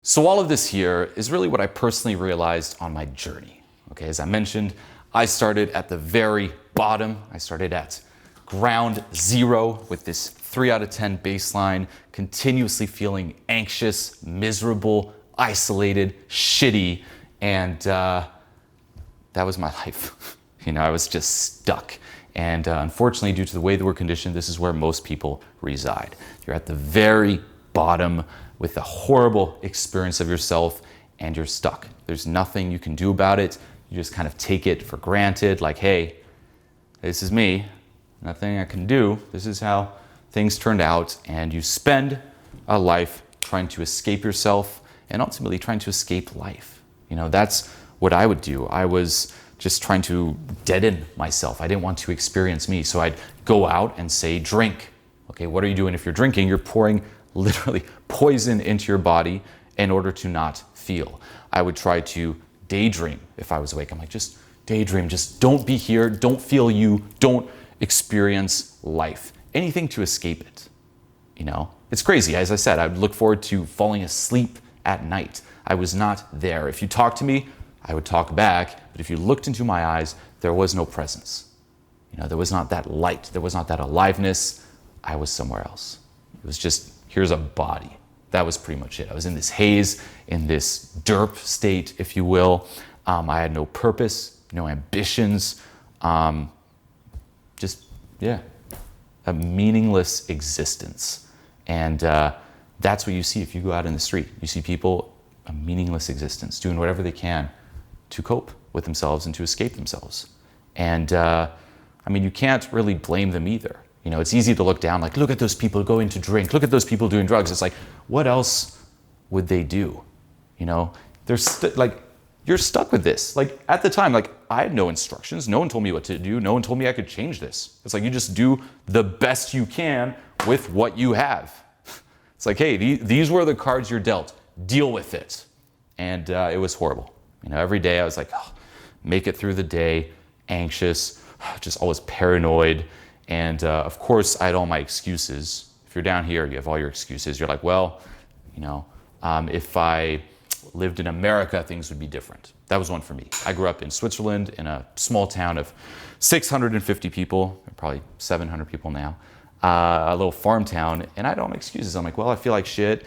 So all of this here is really what I personally realized on my journey. Okay, as I mentioned, I started at the very bottom. I started at ground zero with this 3 out of 10 baseline, continuously feeling anxious, miserable, isolated, shitty, and that was my life. I was just stuck. And unfortunately, due to the way that we're conditioned, this is where most people reside. You're at the very bottom with a horrible experience of yourself, and you're stuck. There's nothing you can do about it. You just kind of take it for granted, like, hey, this is me, nothing I can do. This is how things turned out. And you spend a life trying to escape yourself and ultimately trying to escape life. That's what I would do. I was just trying to deaden myself. I didn't want to experience me. So I'd go out and say, drink. Okay, what are you doing if you're drinking? You're pouring literally poison into your body in order to not feel. I would try to daydream if I was awake. I'm like, just daydream, just don't be here, don't feel you, don't experience life. Anything to escape it. It's crazy. As I said, I would look forward to falling asleep at night. I was not there. If you talked to me, I would talk back, but if you looked into my eyes, there was no presence. There was not that light, there was not that aliveness. I was somewhere else. It was just, here's a body. That was pretty much it. I was in this haze, in this derp state, if you will. I had no purpose, no ambitions, a meaningless existence. And that's what you see if you go out in the street. You see people, a meaningless existence, doing whatever they can to cope with themselves and to escape themselves. And you can't really blame them either. It's easy to look down, like, look at those people going to drink, look at those people doing drugs. It's like, what else would they do? They're you're stuck with this. Like, at the time, I had no instructions. No one told me what to do. No one told me I could change this. It's like, you just do the best you can with what you have. It's like, hey, these were the cards you're dealt. Deal with it. And it was horrible. Every day I was like, oh, make it through the day, anxious, just always paranoid. And of course, I had all my excuses. If you're down here, you have all your excuses. You're like, well, if I lived in America, things would be different. That was one for me. I grew up in Switzerland in a small town of 650 people, probably 700 people now, a little farm town, and I had all my excuses. I'm like, well, I feel like shit.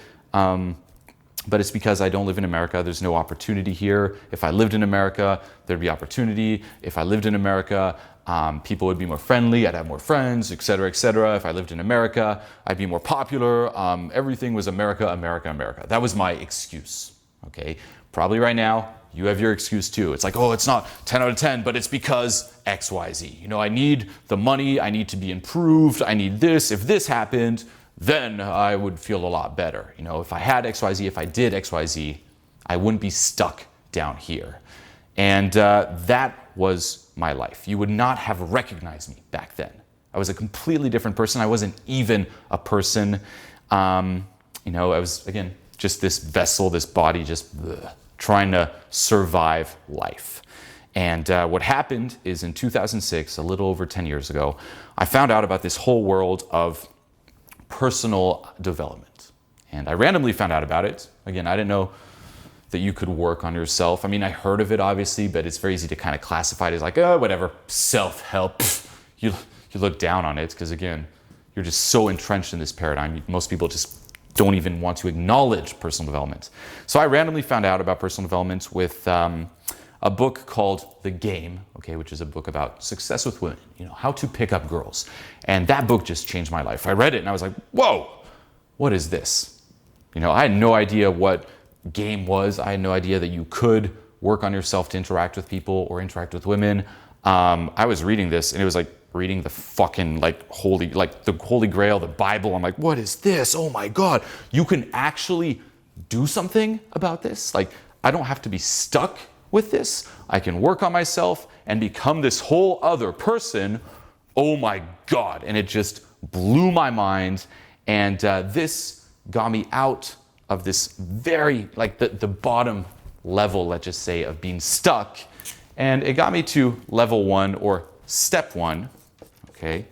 But it's because I don't live in America. There's no opportunity here. If I lived in America, there'd be opportunity. If I lived in America, people would be more friendly. I'd have more friends, et cetera, et cetera. If I lived in America, I'd be more popular. Everything was America, America, America. That was my excuse, okay? Probably right now, you have your excuse too. It's like, oh, it's not 10 out of 10, but it's because X, Y, Z. I need the money. I need to be improved. I need this. If this happened, then I would feel a lot better. If I had XYZ, if I did XYZ, I wouldn't be stuck down here. And that was my life. You would not have recognized me back then. I was a completely different person. I wasn't even a person. I was, again, just this vessel, this body, just trying to survive life. And what happened is in 2006, a little over 10 years ago, I found out about this whole world of personal development. And I randomly found out about it. Again, I didn't know that you could work on yourself. I heard of it obviously, but it's very easy to kind of classify it as like, oh, whatever, self-help. You look down on it because, again, you're just so entrenched in this paradigm. Most people just don't even want to acknowledge personal development. So I randomly found out about personal development with a book called The Game, okay, which is a book about success with women, how to pick up girls. And that book just changed my life. I read it and I was like, whoa, what is this? I had no idea what Game was. I had no idea that you could work on yourself to interact with people or interact with women. I was reading this and it was like reading the fucking the Holy Grail, the Bible. I'm like, what is this? Oh my God, you can actually do something about this? I don't have to be stuck with this. I can work on myself and become this whole other person. Oh my God. And it just blew my mind. And this got me out of this very, the bottom level, let's just say, of being stuck. And it got me to level 1 or step 1, okay,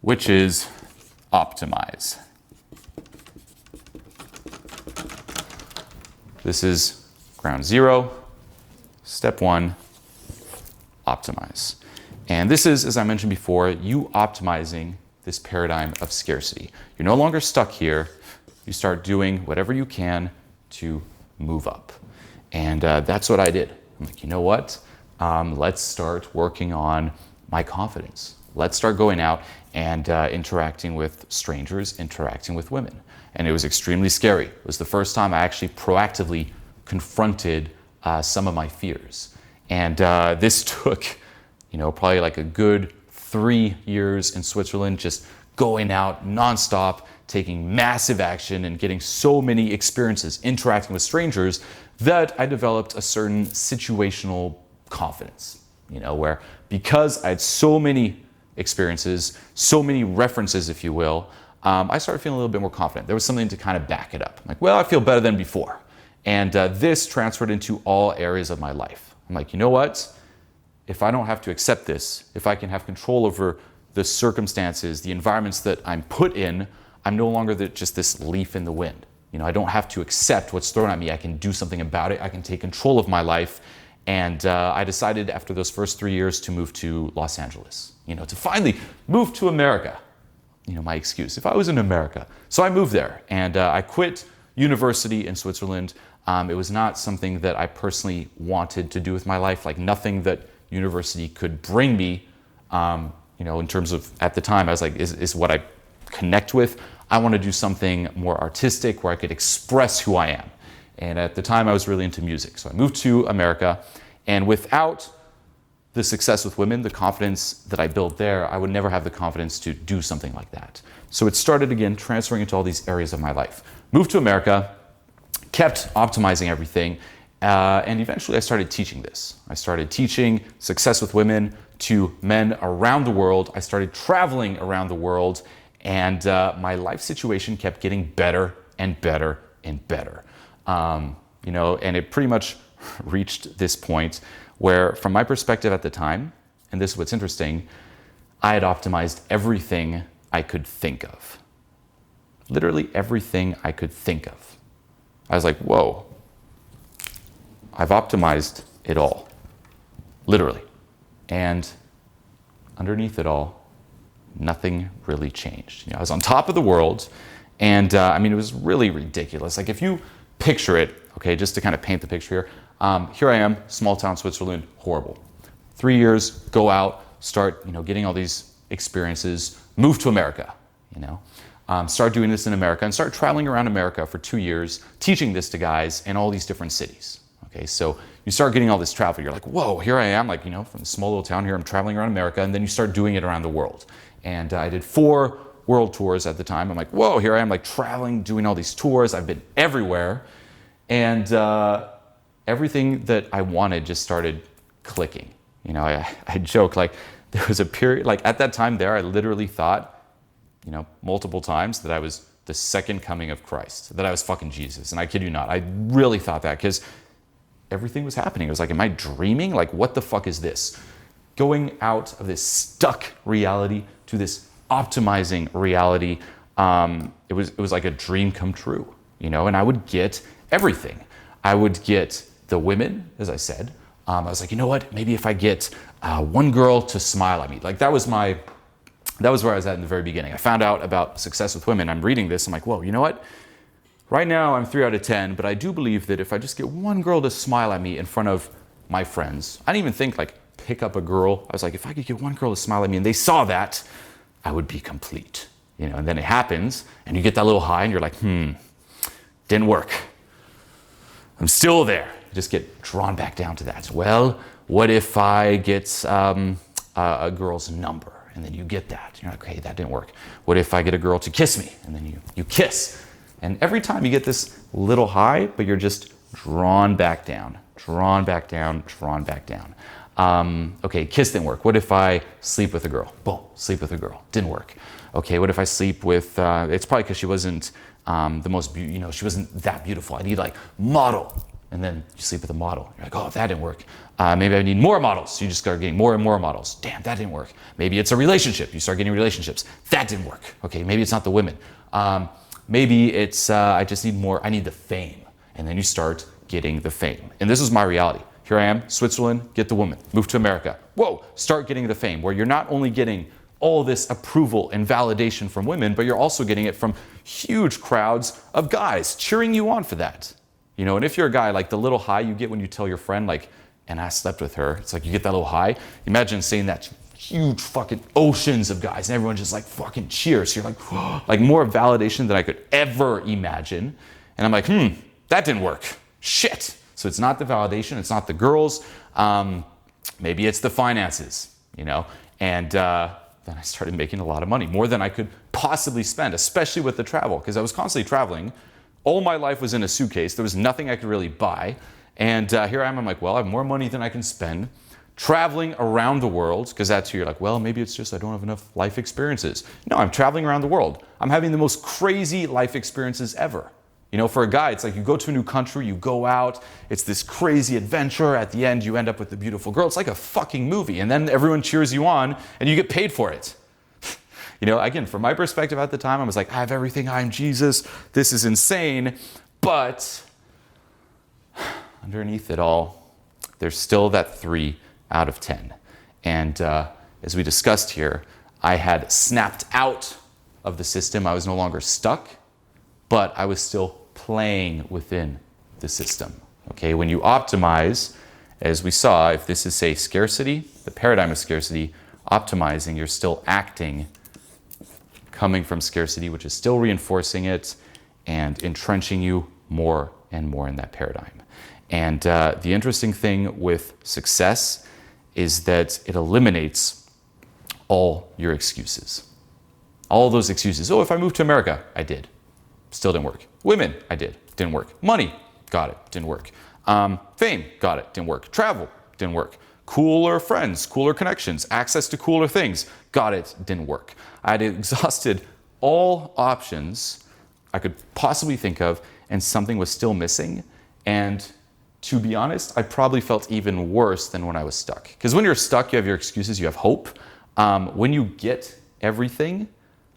which is optimize. This is ground zero. Step one, optimize. And this is, as I mentioned before, you optimizing this paradigm of scarcity. You're no longer stuck here. You start doing whatever you can to move up. And that's what I did. I'm like, you know what? Let's start working on my confidence. Let's start going out and interacting with strangers, interacting with women. And it was extremely scary. It was the first time I actually proactively confronted some of my fears. And this took, probably like a good 3 years in Switzerland, just going out nonstop, taking massive action and getting so many experiences interacting with strangers that I developed a certain situational confidence, where because I had so many experiences, so many references, if you will, I started feeling a little bit more confident. There was something to kind of back it up. I'm like, well, I feel better than before. And this transferred into all areas of my life. I'm like, you know what? If I don't have to accept this, if I can have control over the circumstances, the environments that I'm put in, I'm no longer just this leaf in the wind. I don't have to accept what's thrown at me. I can do something about it. I can take control of my life. And I decided after those first 3 years to move to Los Angeles, to finally move to America. My excuse, if I was in America. So I moved there and I quit university in Switzerland. It was not something that I personally wanted to do with my life, like nothing that university could bring me, in terms of, at the time, I was like, is what I connect with. I want to do something more artistic where I could express who I am. And at the time I was really into music. So I moved to America, and without the success with women, the confidence that I built there, I would never have the confidence to do something like that. So it started again transferring into all these areas of my life. Moved to America, kept optimizing everything, and eventually I started teaching this. I started teaching success with women to men around the world. I started traveling around the world, and my life situation kept getting better and better and better. And it pretty much reached this point where, from my perspective at the time, and this is what's interesting, I had optimized everything I could think of. Literally everything I could think of. I was like, whoa, I've optimized it all. Literally. And underneath it all, nothing really changed. I was on top of the world, and it was really ridiculous. Like, if you picture it, okay, just to kind of paint the picture here, here I am, small town Switzerland, horrible. 3 years, go out, start, getting all these experiences, move to America, start doing this in America and start traveling around America for 2 years, teaching this to guys in all these different cities. Okay, so you start getting all this travel. You're like, whoa, here I am, like, from a small little town here, I'm traveling around America, and then you start doing it around the world. And I did 4 world tours at the time. I'm like, whoa, here I am, like, traveling, doing all these tours. I've been everywhere. And everything that I wanted just started clicking. I joke, like, there was a period, like, at that time there, I literally thought, multiple times that I was the second coming of Christ, that I was fucking Jesus. And I kid you not, I really thought that, because everything was happening. It was like, am I dreaming? Like, what the fuck is this? Going out of this stuck reality to this optimizing reality, it was like a dream come true, and I would get everything. I would get the women, as I said. I was like, you know what? Maybe if I get one girl to smile at me. Like, that was where I was at in the very beginning. I found out about success with women. I'm reading this. I'm like, whoa, you know what? Right now I'm 3 out of 10, but I do believe that if I just get one girl to smile at me in front of my friends, I didn't even think like pick up a girl. I was like, if I could get one girl to smile at me and they saw that, I would be complete. And then it happens and you get that little high and you're like, didn't work. I'm still there. You just get drawn back down to that. Well, what if I get a girl's number? And then you get that. You're like, okay, that didn't work. What if I get a girl to kiss me? And then you kiss. And every time you get this little high, but you're just drawn back down, drawn back down, drawn back down. Okay, kiss didn't work. What if I sleep with a girl? Boom, sleep with a girl. Didn't work. Okay, what if I sleep with, it's probably because she wasn't the most, she wasn't that beautiful. I need like model. And then you sleep with a model. You're like, oh, that didn't work. Maybe I need more models. So you just start getting more and more models. Damn, that didn't work. Maybe it's a relationship. You start getting relationships. That didn't work. Okay, maybe it's not the women. Maybe it's, I just need more, I need the fame. And then you start getting the fame. And this is my reality. Here I am, Switzerland, get the woman, move to America. Whoa, start getting the fame, where you're not only getting all this approval and validation from women, but you're also getting it from huge crowds of guys cheering you on for that. You know, and if you're a guy, like the little high you get when you tell your friend, like, and I slept with her, it's like you get that little high. Imagine saying that to huge fucking oceans of guys, and everyone just like fucking cheers. So you're like, whoa, like more validation than I could ever imagine. And I'm like, that didn't work. Shit. So it's not the validation, it's not the girls, maybe it's the finances, you know? And then I started making a lot of money, more than I could possibly spend, especially with the travel, because I was constantly traveling. All my life was in a suitcase. There was nothing I could really buy. And here I am, I'm like, well, I have more money than I can spend, traveling around the world, because that's who you're like, well, maybe it's just I don't have enough life experiences. No, I'm traveling around the world. I'm having the most crazy life experiences ever. You know, for a guy, it's like you go to a new country, you go out, it's this crazy adventure. At the end, you end up with a beautiful girl. It's like a fucking movie. And then everyone cheers you on and you get paid for it. You know, again, from my perspective at the time, I was like, I have everything. I'm Jesus. This is insane. But underneath it all, there's still that 3 out of 10. And as we discussed here, I had snapped out of the system. I was no longer stuck, but I was still playing within the system. Okay, when you optimize, as we saw, if this is, say, scarcity, the paradigm of scarcity, optimizing, you're still acting coming from scarcity, which is still reinforcing it and entrenching you more and more in that paradigm. And the interesting thing with success is that it eliminates all your excuses. All those excuses. Oh, if I moved to America, I did. Still didn't work. Women, I did. Didn't work. Money, got it. Didn't work. Fame, got it. Didn't work. Travel, didn't work. Cooler friends, cooler connections, access to cooler things, got it. Didn't work. I had exhausted all options I could possibly think of, and something was still missing. And to be honest, I probably felt even worse than when I was stuck. Because when you're stuck, you have your excuses, you have hope. When you get everything,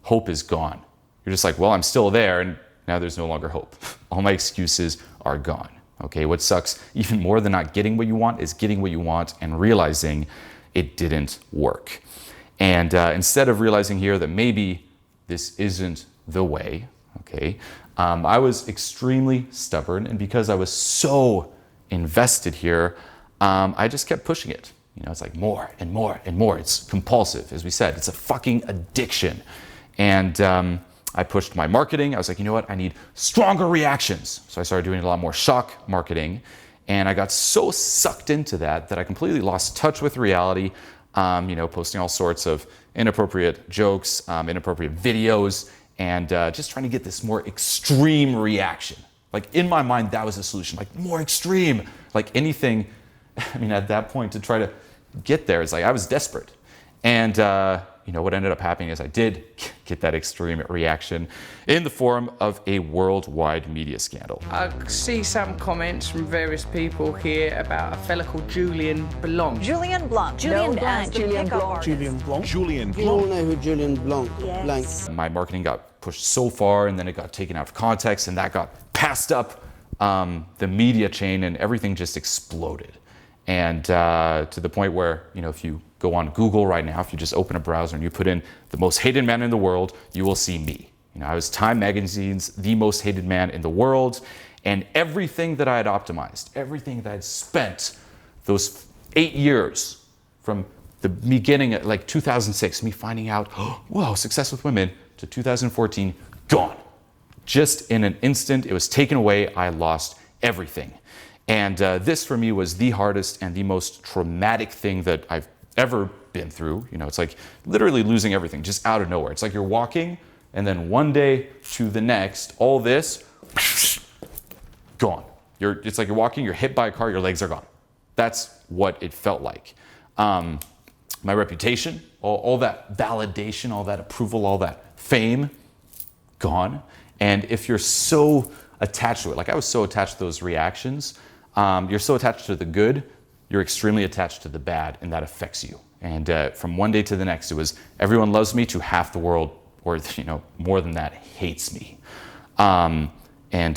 hope is gone. You're just like, well, I'm still there, and now there's no longer hope. All my excuses are gone. Okay, what sucks even more than not getting what you want is getting what you want and realizing it didn't work. And instead of realizing here that maybe this isn't the way, okay, I was extremely stubborn, and because I was so invested here, I just kept pushing it. You know, it's like more and more and more. It's compulsive, as we said. It's a fucking addiction. And I pushed my marketing. I was like, you know what? I need stronger reactions. So I started doing a lot more shock marketing. And I got so sucked into that I completely lost touch with reality, you know, posting all sorts of inappropriate jokes, inappropriate videos, and just trying to get this more extreme reaction. Like in my mind, that was the solution, like more extreme, like anything. I mean, at that point to try to get there, it's like I was desperate. And you know, what ended up happening is I did get that extreme reaction in the form of a worldwide media scandal. I see some comments from various people here about a fella called Julian Blanc. Julian Blanc. Julian Blanc. Julian Blanc. Julian Blanc. Julian Blanc. You all know who Julian Blanc Yes. My marketing got pushed so far, and then it got taken out of context, and that got passed up the media chain, and everything just exploded. And to the point where, you know, if you go on Google right now, if you just open a browser and you put in the most hated man in the world, you will see me. You know, I was Time Magazine's the most hated man in the world, and everything that I had optimized, everything that I had spent those 8 years from the beginning, like 2006, me finding out, oh, whoa, success with women, to 2014, gone. Just in an instant, it was taken away. I lost everything. And this for me was the hardest and the most traumatic thing that I've ever been through. You know, it's like literally losing everything just out of nowhere. It's like you're walking and then one day to the next, all this, gone. It's like you're walking, you're hit by a car, your legs are gone. That's what it felt like. My reputation, all that validation, all that approval, all that fame, gone. And if you're so attached to it, like I was so attached to those reactions, you're so attached to the good, you're extremely attached to the bad, and that affects you. And from one day to the next, it was everyone loves me to half the world, or you know, more than that, hates me. And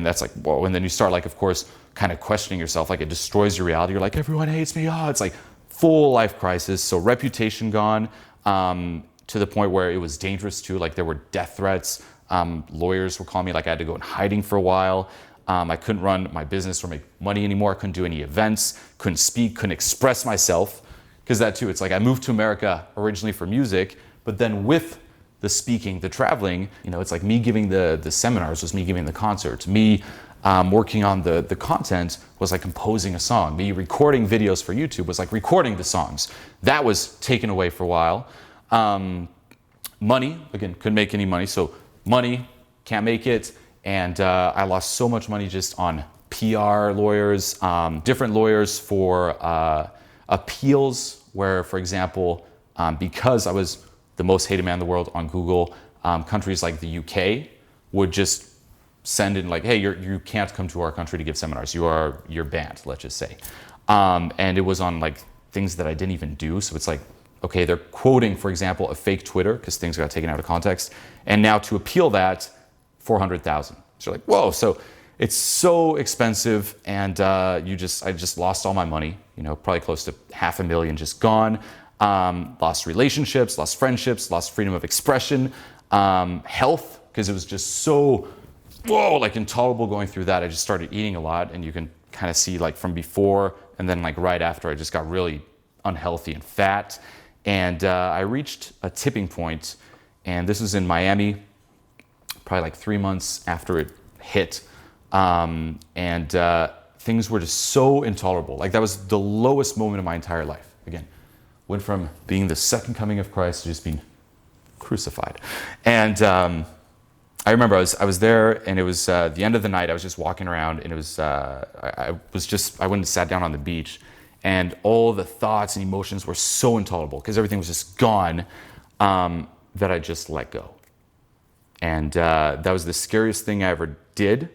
that's like, whoa. And then you start, like, of course, kind of questioning yourself. Like, it destroys your reality. You're like, everyone hates me. Oh, it's like full life crisis. So reputation gone, to the point where it was dangerous too. Like, there were death threats. Lawyers were calling me. Like, I had to go in hiding for a while. I couldn't run my business or make money anymore. I couldn't do any events, couldn't speak, couldn't express myself. Because that too, it's like I moved to America originally for music, but then with the speaking, the traveling, you know, it's like me giving the seminars was me giving the concerts. Me working on the content was like composing a song. Me recording videos for YouTube was like recording the songs. That was taken away for a while. Money, again, couldn't make any money. So money, can't make it. And I lost so much money just on PR lawyers, different lawyers for appeals, where, for example, because I was the most hated man in the world on Google, countries like the UK would just send in like, hey, you can't come to our country to give seminars. You're banned, let's just say. And it was on like things that I didn't even do. So it's like, okay, they're quoting, for example, a fake Twitter because things got taken out of context. And now to appeal that, 400,000. So you're like, whoa. So it's so expensive, and I just lost all my money. You know, probably close to $500,000 just gone. Lost relationships, lost friendships, lost freedom of expression, health, because it was just so, like intolerable going through that. I just started eating a lot, and you can kind of see like from before and then like right after, I just got really unhealthy and fat. And I reached a tipping point, and this was in Miami, probably like 3 months after it hit. Things were just so intolerable. Like, that was the lowest moment of my entire life. Again, went from being the second coming of Christ to just being crucified. And I remember I was there, and it was the end of the night. I was just walking around, and it was I went and sat down on the beach, and all the thoughts and emotions were so intolerable because everything was just gone, that I just let go. And that was the scariest thing I ever did.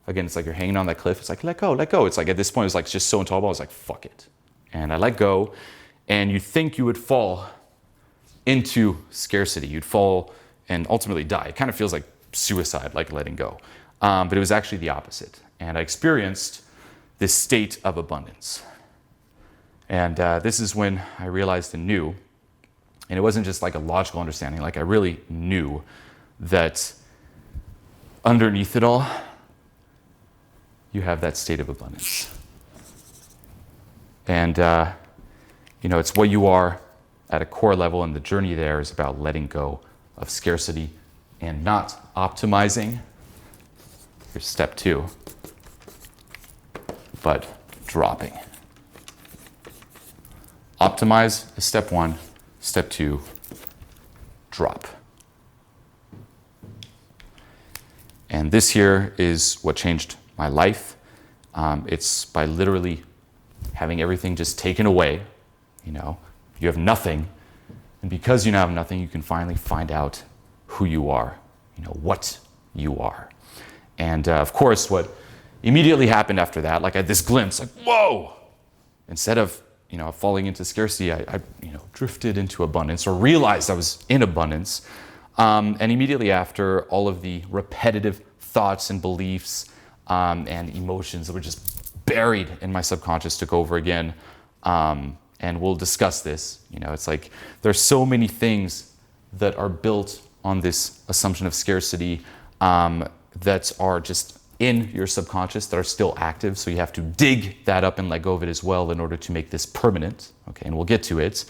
Again, it's like you're hanging on that cliff. It's like, let go, let go. It's like at this point, it was like just so intolerable. I was like, fuck it. And I let go. And you'd think you would fall into scarcity. You'd fall and ultimately die. It kind of feels like suicide, like letting go. But it was actually the opposite. And I experienced this state of abundance. And this is when I realized and knew, and it wasn't just like a logical understanding, like I really knew that underneath it all, you have that state of abundance. And, it's what you are at a core level, and the journey there is about letting go of scarcity and not optimizing. Here's step 2, but dropping. Optimize is step 1. Step 2, drop. And this here is what changed my life. It's by literally having everything just taken away. You have nothing. And because you now have nothing, you can finally find out who you are, what you are. And of course, what immediately happened after that, like I had this glimpse, like, whoa! Instead of, falling into scarcity, I drifted into abundance, or realized I was in abundance. And immediately after, all of the repetitive thoughts and beliefs and emotions that were just buried in my subconscious took over again. And we'll discuss this. It's like there's so many things that are built on this assumption of scarcity that are just in your subconscious that are still active. So you have to dig that up and let go of it as well in order to make this permanent. Okay, and we'll get to it.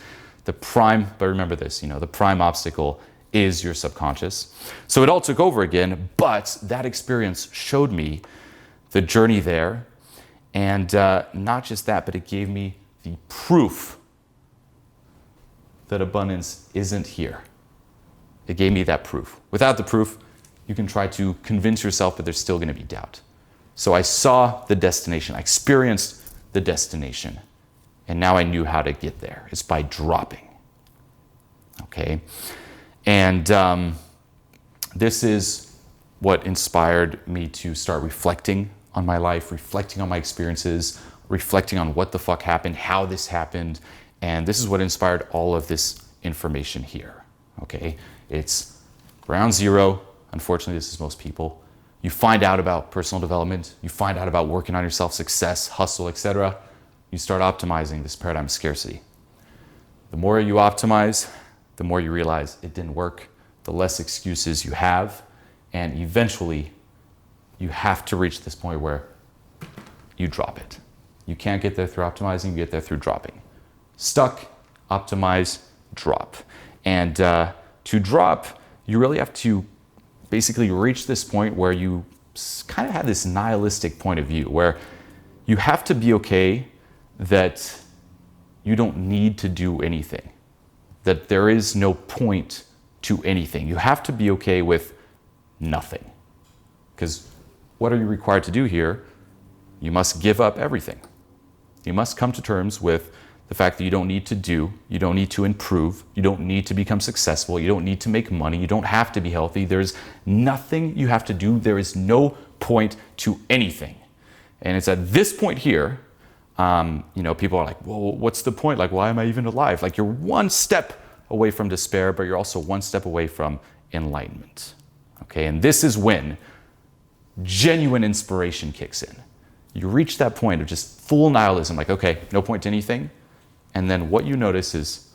But remember this, the prime obstacle is your subconscious. So it all took over again, but that experience showed me the journey there. And not just that, but it gave me the proof that abundance isn't here. It gave me that proof. Without the proof, you can try to convince yourself, but there's still going to be doubt. So I saw the destination. I experienced the destination. And now I knew how to get there. It's by dropping. Okay? And this is what inspired me to start reflecting on my life, reflecting on my experiences, reflecting on what the fuck happened, how this happened. And this is what inspired all of this information here. Okay? It's ground zero. Unfortunately, this is most people. you find out about personal development, you find out about working on yourself, success, hustle, etc., you start optimizing this paradigm of scarcity. The more you optimize, the more you realize it didn't work, the less excuses you have, and eventually you have to reach this point where you drop it. You can't get there through optimizing, you get there through dropping. Stuck, optimize, drop. And to drop, you really have to basically reach this point where you kind of have this nihilistic point of view, where you have to be okay that you don't need to do anything, that there is no point to anything. You have to be okay with nothing. Because what are you required to do here? You must give up everything. You must come to terms with the fact that you don't need to do, you don't need to improve, you don't need to become successful, you don't need to make money, you don't have to be healthy. There's nothing you have to do. There is no point to anything. And it's at this point here, people are like, well, what's the point? Like, why am I even alive? Like, you're one step away from despair, but you're also one step away from enlightenment. Okay, and this is when genuine inspiration kicks in. You reach that point of just full nihilism, like, okay, no point to anything. And then what you notice is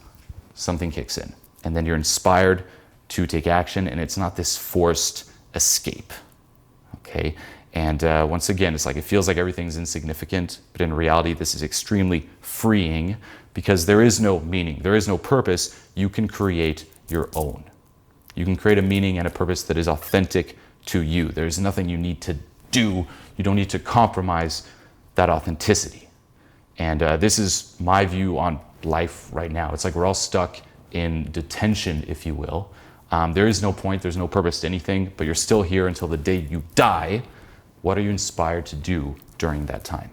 something kicks in. And then you're inspired to take action, and it's not this forced escape. Okay? And once again, it's like it feels like everything's insignificant, but in reality, this is extremely freeing because there is no meaning, there is no purpose. You can create your own. You can create a meaning and a purpose that is authentic to you. There's nothing you need to do. You don't need to compromise that authenticity. And this is my view on life right now. It's like we're all stuck in detention, if you will. There is no point, there's no purpose to anything, but you're still here until the day you die. What are you inspired to do during that time?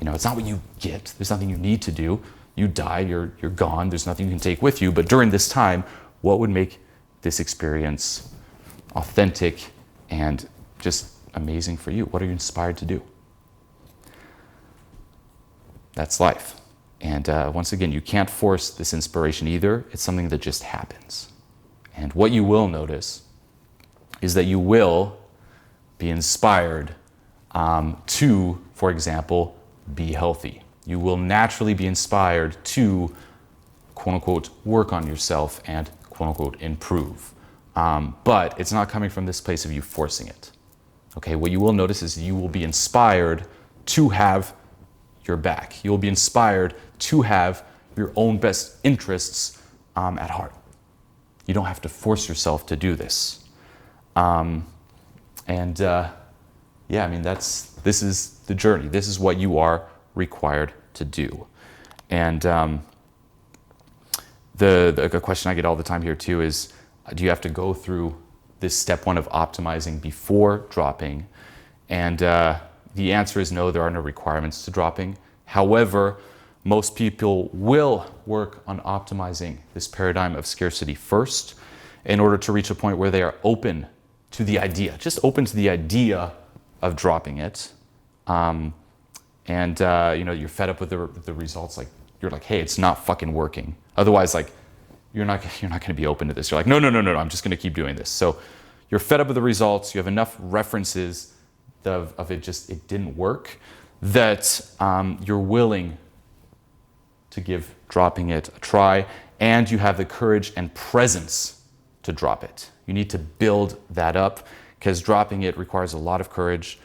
It's not what you get. There's nothing you need to do. You die, you're gone. There's nothing you can take with you. But during this time, what would make this experience authentic and just amazing for you? What are you inspired to do? That's life. And once again, you can't force this inspiration either. It's something that just happens. And what you will notice is that you will be inspired to, for example, be healthy. You will naturally be inspired to, quote unquote, work on yourself and, quote unquote, improve. But it's not coming from this place of you forcing it. Okay, what you will notice is you will be inspired to have your back. You will be inspired to have your own best interests at heart. You don't have to force yourself to do this. This is the journey. This is what you are required to do. And the question I get all the time here too is, do you have to go through this step one of optimizing before dropping? And the answer is no, there are no requirements to dropping. However, most people will work on optimizing this paradigm of scarcity first in order to reach a point where they are open to the idea, just open to the idea of dropping it. You're fed up with the results. Like, you're like, hey, it's not fucking working. Otherwise, like, you're not going to be open to this. You're like, no, I'm just going to keep doing this. So you're fed up with the results. You have enough references of it didn't work, that you're willing to give dropping it a try, and you have the courage and presence to drop it. You need to build that up, because dropping it requires a lot of courage.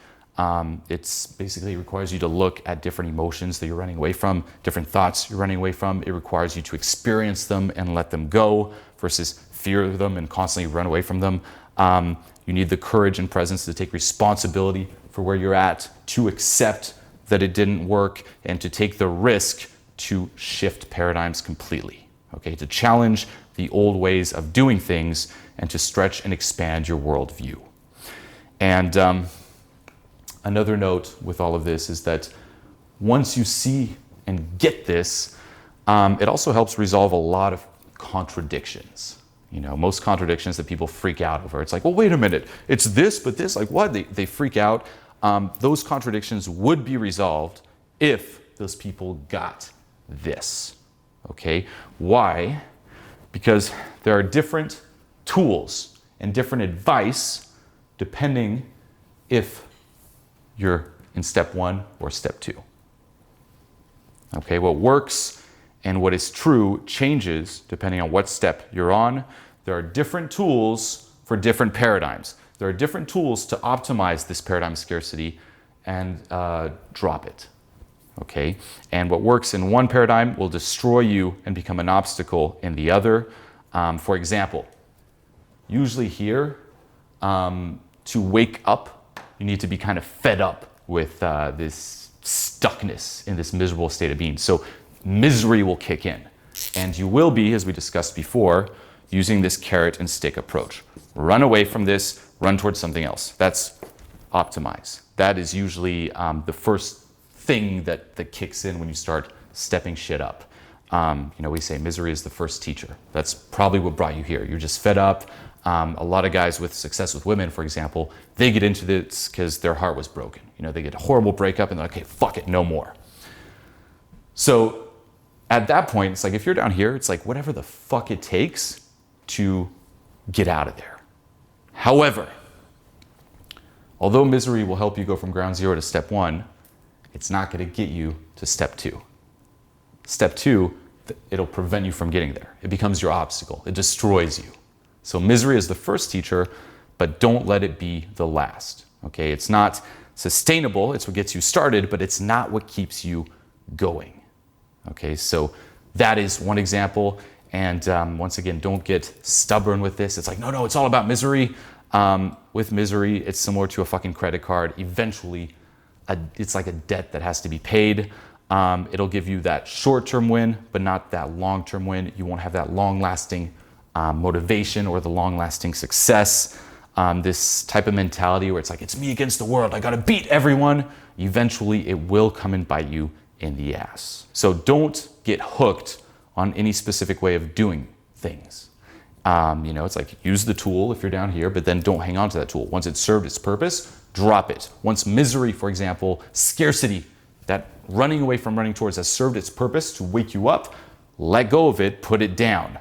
It's basically requires you to look at different emotions that you're running away from, different thoughts you're running away from. It requires you to experience them and let them go versus fear them and constantly run away from them. You need the courage and presence to take responsibility for where you're at, to accept that it didn't work, and to take the risk to shift paradigms completely. Okay, to challenge the old ways of doing things and to stretch and expand your worldview. And another note with all of this is that once you see and get this, it also helps resolve a lot of contradictions. Most contradictions that people freak out over. It's like, well, wait a minute, it's this, but this, like what? They freak out. Those contradictions would be resolved if those people got this. Okay? Why? Because there are different tools and different advice depending if you're in step 1 or step 2. Okay, what works and what is true changes depending on what step you're on. There are different tools for different paradigms. There are different tools to optimize this paradigm scarcity and drop it. Okay, and what works in one paradigm will destroy you and become an obstacle in the other. For example, usually here, to wake up, you need to be kind of fed up with this stuckness in this miserable state of being. So misery will kick in, and you will be, as we discussed before, using this carrot and stick approach. Run away from this, run towards something else. That's optimize. That is usually the first thing that kicks in when you start stepping shit up. We say misery is the first teacher. That's probably what brought you here. You're just fed up. A lot of guys with success with women, for example, they get into this because their heart was broken. They get a horrible breakup and they're like, okay, fuck it, no more. So at that point, it's like, if you're down here, it's like whatever the fuck it takes to get out of there. However, although misery will help you go from ground zero to step 1, it's not going to get you to step 2. Step 2, it'll prevent you from getting there. It becomes your obstacle. It destroys you. So misery is the first teacher, but don't let it be the last. Okay, it's not sustainable. It's what gets you started, but it's not what keeps you going. Okay, so that is one example. And once again, don't get stubborn with this. It's like, no, it's all about misery. With misery, it's similar to a fucking credit card. Eventually, it's like a debt that has to be paid. It'll give you that short-term win, but not that long-term win. You won't have that long-lasting motivation or the long-lasting success. This type of mentality where it's like, it's me against the world. I got to beat everyone. Eventually, it will come and bite you in the ass. So don't get hooked on any specific way of doing things. It's like, use the tool if you're down here, but then don't hang on to that tool. Once it's served its purpose, drop it. Once misery, for example, scarcity, that running away from running towards has served its purpose to wake you up, let go of it, put it down.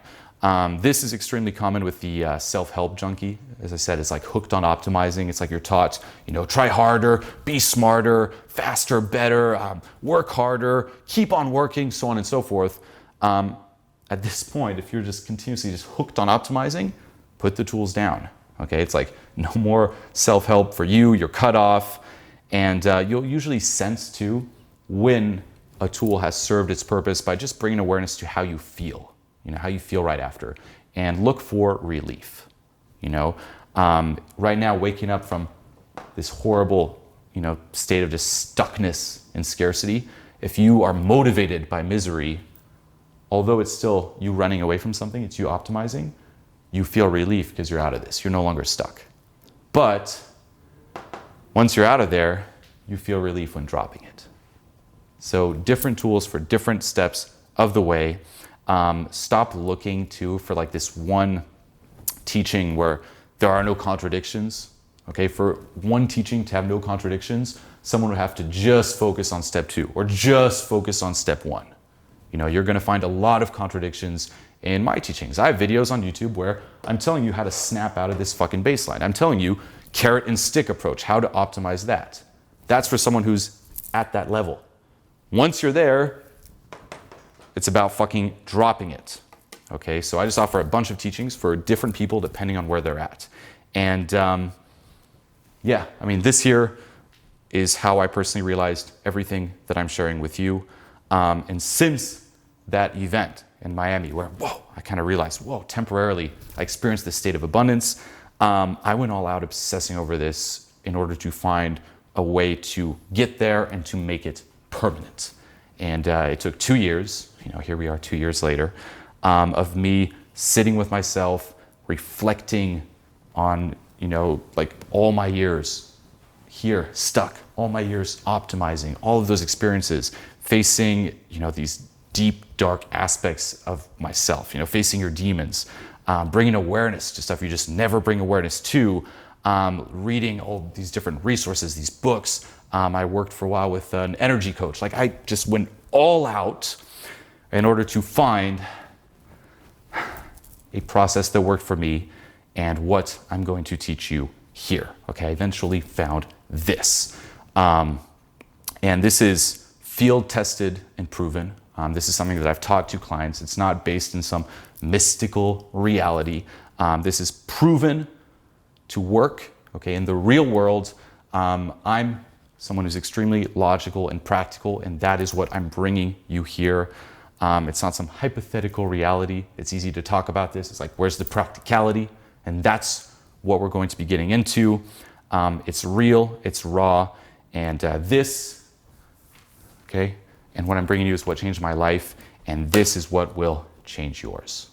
This is extremely common with the self-help junkie. As I said, it's like hooked on optimizing. It's like you're taught, try harder, be smarter, faster, better, work harder, keep on working, so on and so forth. At this point, if you're just continuously just hooked on optimizing, put the tools down. Okay, it's like no more self-help for you. You're cut off, and you'll usually sense too when a tool has served its purpose by just bringing awareness to how you feel. How you feel right after, and look for relief. Right now, waking up from this horrible, state of just stuckness and scarcity, if you are motivated by misery, although it's still you running away from something, it's you optimizing, you feel relief because you're out of this. You're no longer stuck. But once you're out of there, you feel relief when dropping it. So different tools for different steps of the way. Stop looking for like this one teaching where there are no contradictions. Okay, for one teaching to have no contradictions, someone would have to just focus on step 2 or just focus on step 1. You're going to find a lot of contradictions in my teachings. I have videos on YouTube where I'm telling you how to snap out of this fucking baseline. I'm telling you carrot and stick approach, how to optimize that. That's for someone who's at that level. Once you're there, it's about fucking dropping it. Okay, so I just offer a bunch of teachings for different people depending on where they're at. And this here is how I personally realized everything that I'm sharing with you. And since that event in Miami where, I kind of realized, temporarily I experienced this state of abundance, I went all out obsessing over this in order to find a way to get there and to make it permanent. And it took 2 years, here we are 2 years later, of me sitting with myself, reflecting on, all my years here, stuck, all my years optimizing, all of those experiences, facing, these deep, dark aspects of myself, facing your demons, bringing awareness to stuff you just never bring awareness to, reading all these different resources, these books. I worked for a while with an energy coach. I just went all out in order to find a process that worked for me and what I'm going to teach you here. Okay, I eventually found this. And this is field tested and proven. This is something that I've taught to clients. It's not based in some mystical reality. This is proven to work, okay, in the real world. I'm someone who's extremely logical and practical, and that is what I'm bringing you here. It's not some hypothetical reality. It's easy to talk about this. It's like, where's the practicality? And that's what we're going to be getting into. It's real, it's raw, and this, okay, and what I'm bringing you is what changed my life, and this is what will change yours.